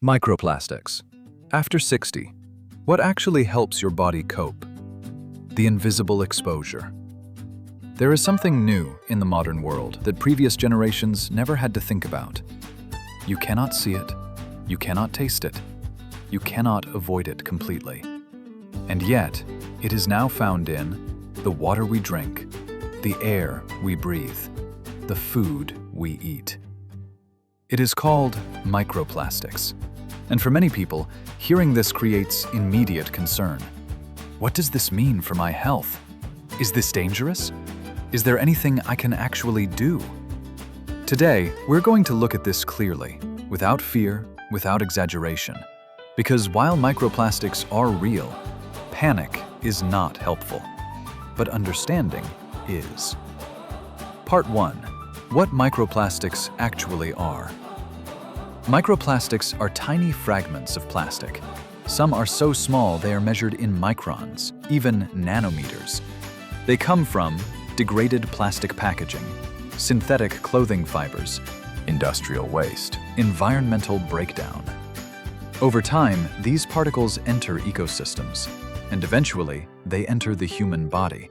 Microplastics. After 60, what actually helps your body cope? The invisible exposure. There is something new in the modern world that previous generations never had to think about. You cannot see it, you cannot taste it, you cannot avoid it completely. And yet, it is now found in the water we drink, the air we breathe, the food we eat. It is called microplastics. And for many people, hearing this creates immediate concern. What does this mean for my health? Is this dangerous? Is there anything I can actually do? Today, we're going to look at this clearly, without fear, without exaggeration. Because while microplastics are real, panic is not helpful. But understanding is. Part 1. What microplastics actually are. Microplastics are tiny fragments of plastic. Some are so small they are measured in microns, even nanometers. They come from degraded plastic packaging, synthetic clothing fibers, industrial waste, environmental breakdown. Over time, these particles enter ecosystems, and eventually, they enter the human body.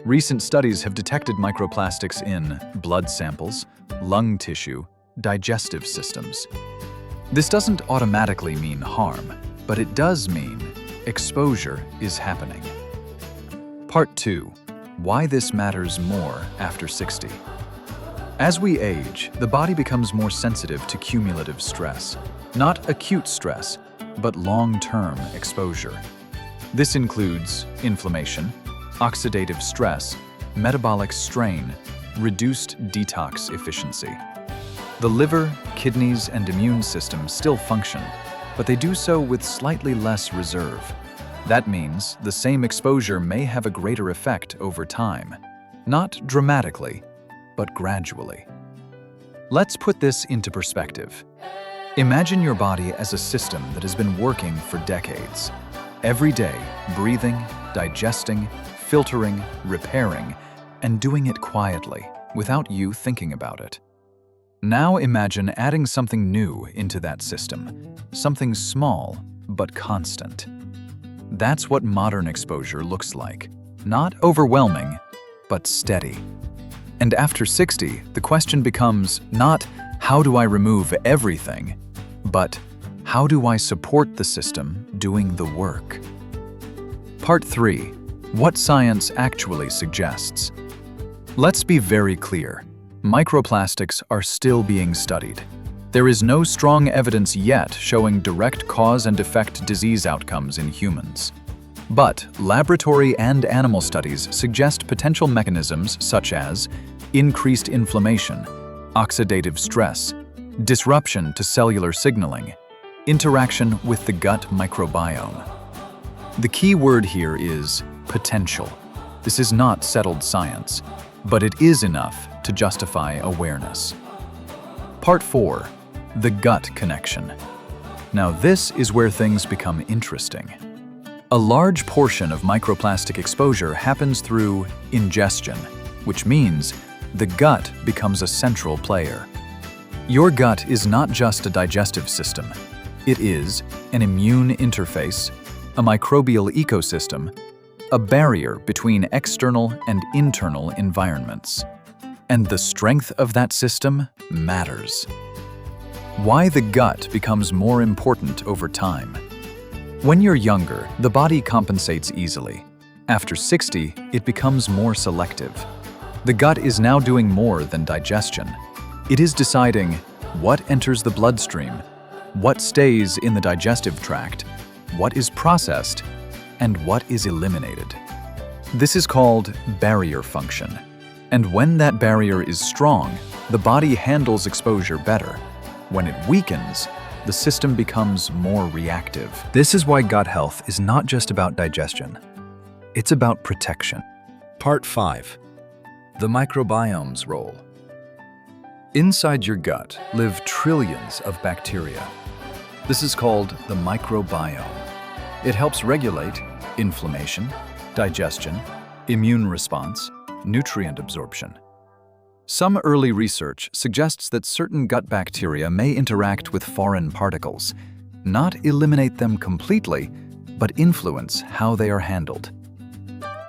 Recent studies have detected microplastics in blood samples, lung tissue, digestive systems. This doesn't automatically mean harm, but it does mean exposure is happening. Part 2. Why this matters more after 60. As we age, the body becomes more sensitive to cumulative stress. Not acute stress, but long-term exposure. This includes inflammation, oxidative stress, metabolic strain, reduced detox efficiency. The liver, kidneys, and immune system still function, but they do so with slightly less reserve. That means the same exposure may have a greater effect over time. Not dramatically, but gradually. Let's put this into perspective. Imagine your body as a system that has been working for decades. Every day, breathing, digesting, filtering, repairing, and doing it quietly, without you thinking about it. Now imagine adding something new into that system, something small but constant. That's what modern exposure looks like. Not overwhelming, but steady. And after 60, the question becomes not, how do I remove everything, but how do I support the system doing the work? Part 3. What science actually suggests. Let's be very clear. Microplastics are still being studied. There is no strong evidence yet showing direct cause and effect disease outcomes in humans. But laboratory and animal studies suggest potential mechanisms such as increased inflammation, oxidative stress, disruption to cellular signaling, interaction with the gut microbiome. The key word here is potential. This is not settled science, but it is enough to justify awareness. Part 4. The gut connection. Now this is where things become interesting. A large portion of microplastic exposure happens through ingestion, which means the gut becomes a central player. Your gut is not just a digestive system. It is an immune interface, a microbial ecosystem, a barrier between external and internal environments. And the strength of that system matters. Why the gut becomes more important over time. When you're younger, the body compensates easily. After 60, it becomes more selective. The gut is now doing more than digestion. It is deciding what enters the bloodstream, what stays in the digestive tract, what is processed, and what is eliminated. This is called barrier function. And when that barrier is strong, the body handles exposure better. When it weakens, the system becomes more reactive. This is why gut health is not just about digestion. It's about protection. Part 5. The microbiome's role. Inside your gut live trillions of bacteria. This is called the microbiome. It helps regulate inflammation, digestion, immune response, nutrient absorption. Some early research suggests that certain gut bacteria may interact with foreign particles, not eliminate them completely, but influence how they are handled.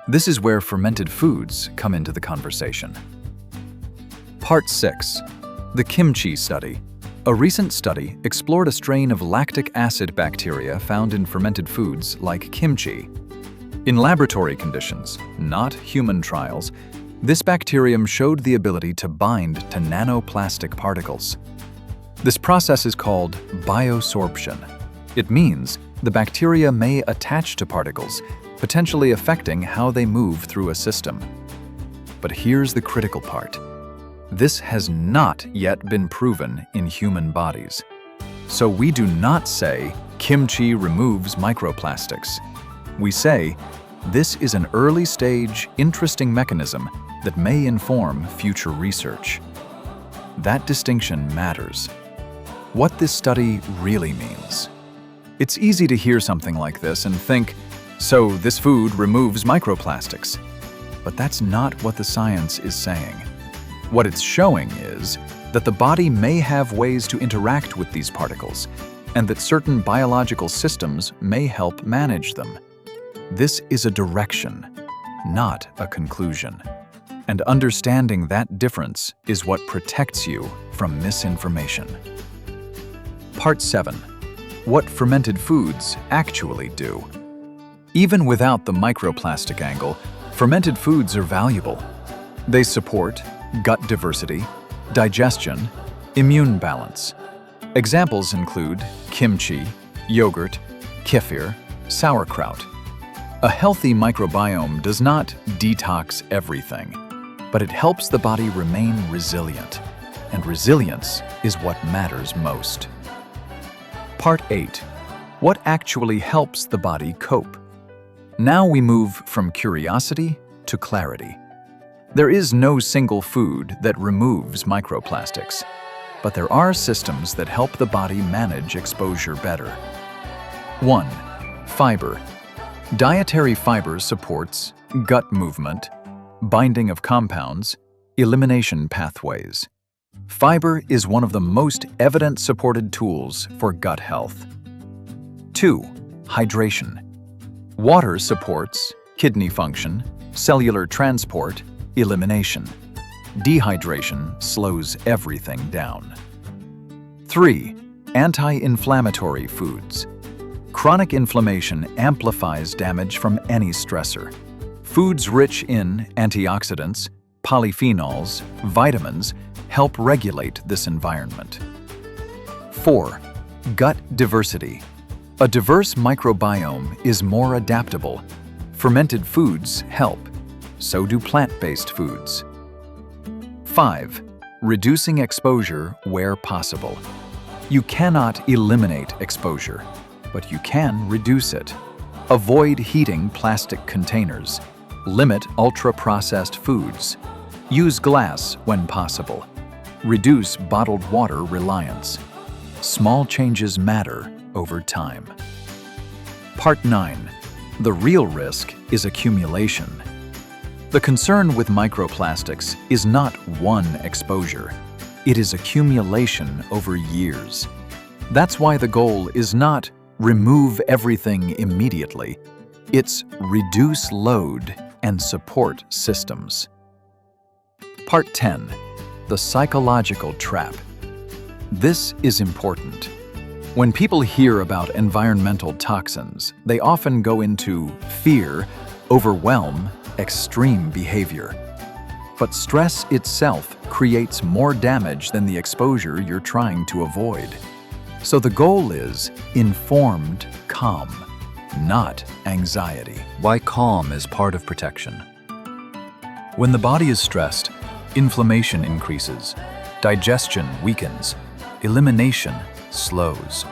This is where fermented foods come into the conversation. Part 6. The kimchi study. A recent study explored a strain of lactic acid bacteria found in fermented foods like kimchi. In laboratory conditions, not human trials, this bacterium showed the ability to bind to nanoplastic particles. This process is called biosorption. It means the bacteria may attach to particles, potentially affecting how they move through a system. But here's the critical part. This has not yet been proven in human bodies. So we do not say kimchi removes microplastics. We say this is an early-stage, interesting mechanism that may inform future research. That distinction matters. What this study really means. It's easy to hear something like this and think, so this food removes microplastics. But that's not what the science is saying. What it's showing is that the body may have ways to interact with these particles, and that certain biological systems may help manage them. This is a direction, not a conclusion. And understanding that difference is what protects you from misinformation. Part 7. What fermented foods actually do. Even without the microplastic angle, fermented foods are valuable. They support gut diversity, digestion, immune balance. Examples include kimchi, yogurt, kefir, sauerkraut. A healthy microbiome does not detox everything, but it helps the body remain resilient, and resilience is what matters most. Part 8. What actually helps the body cope? Now we move from curiosity to clarity. There is no single food that removes microplastics, but there are systems that help the body manage exposure better. 1. Fiber. Dietary fiber supports gut movement, binding of compounds, elimination pathways. Fiber is one of the most evidence-supported tools for gut health. 2. Hydration. Water supports kidney function, cellular transport, elimination. Dehydration slows everything down. 3. Anti-inflammatory foods. Chronic inflammation amplifies damage from any stressor. Foods rich in antioxidants, polyphenols, vitamins help regulate this environment. 4. Gut diversity. A diverse microbiome is more adaptable. Fermented foods help. So do plant-based foods. 5. Reducing exposure where possible. You cannot eliminate exposure, but you can reduce it. Avoid heating plastic containers. Limit ultra-processed foods. Use glass when possible. Reduce bottled water reliance. Small changes matter over time. Part 9. The real risk is accumulation. The concern with microplastics is not one exposure. It is accumulation over years. That's why the goal is not remove everything immediately. It's reduce load and support systems. Part 10. The psychological trap. This is important. When people hear about environmental toxins, they often go into fear, overwhelm, extreme behavior. But stress itself creates more damage than the exposure you're trying to avoid. So the goal is informed calm, not anxiety. Why calm is part of protection. When the body is stressed, inflammation increases, digestion weakens, elimination slows.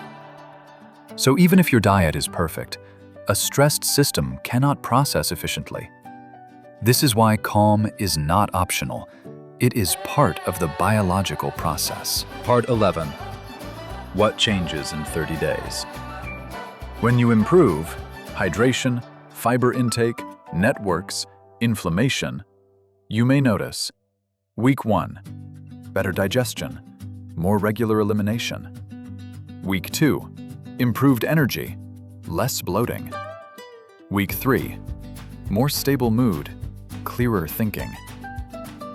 So even if your diet is perfect, a stressed system cannot process efficiently. This is why calm is not optional. It is part of the biological process. Part 11. What changes in 30 days? When you improve hydration, fiber intake, networks, inflammation, you may notice Week 1. Better digestion, more regular elimination. Week 2. Improved energy, less bloating. Week 3. More stable mood, clearer thinking.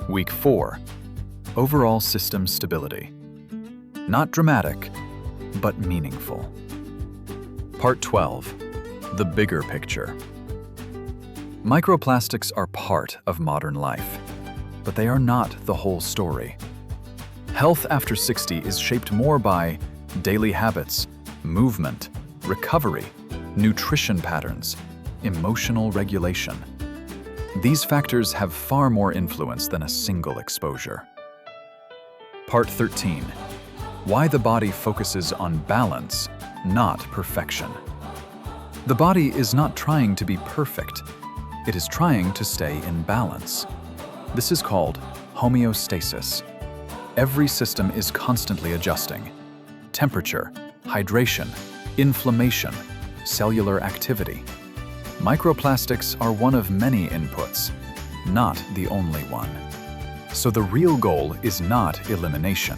Week 4. Overall system stability. Not dramatic, but meaningful. Part 12. The bigger picture. Microplastics are part of modern life, but they are not the whole story. Health after 60 is shaped more by daily habits, movement, recovery, nutrition patterns, emotional regulation. These factors have far more influence than a single exposure. Part 13. Why the body focuses on balance, not perfection. The body is not trying to be perfect. It is trying to stay in balance. This is called homeostasis. Every system is constantly adjusting. Temperature, hydration, inflammation, cellular activity. Microplastics are one of many inputs, not the only one. So the real goal is not elimination.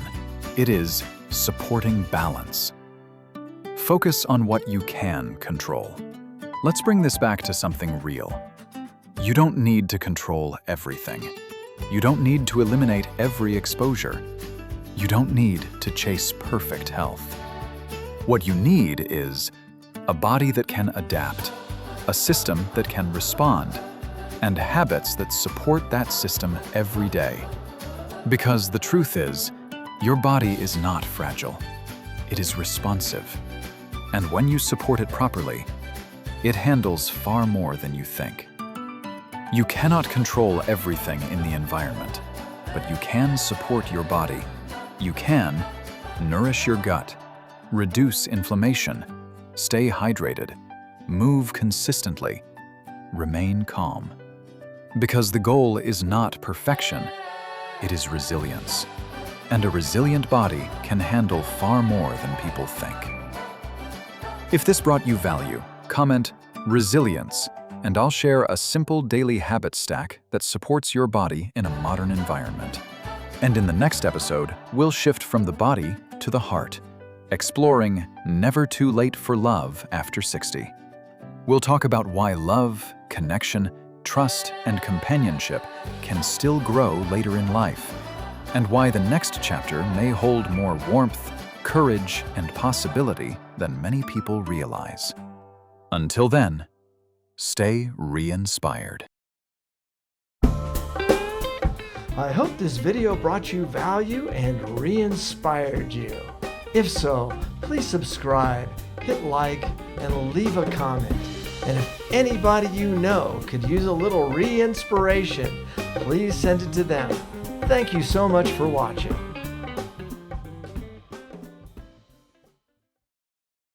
It is supporting balance. Focus on what you can control. Let's bring this back to something real. You don't need to control everything. You don't need to eliminate every exposure. You don't need to chase perfect health. What you need is a body that can adapt, a system that can respond, and habits that support that system every day. Because the truth is, your body is not fragile. It is responsive. And when you support it properly, it handles far more than you think. You cannot control everything in the environment, but you can support your body. You can nourish your gut, reduce inflammation, stay hydrated, move consistently, remain calm. Because the goal is not perfection, it is resilience. And a resilient body can handle far more than people think. If this brought you value, comment resilience, and I'll share a simple daily habit stack that supports your body in a modern environment. And in the next episode, we'll shift from the body to the heart, exploring never too late for love after 60. We'll talk about why love, connection, trust, and companionship can still grow later in life, and why the next chapter may hold more warmth, courage, and possibility than many people realize. Until then, stay re-inspired. I hope this video brought you value and re-inspired you. If so, please subscribe, hit like, and leave a comment. And if anybody you know could use a little re-inspiration, please send it to them. Thank you so much for watching.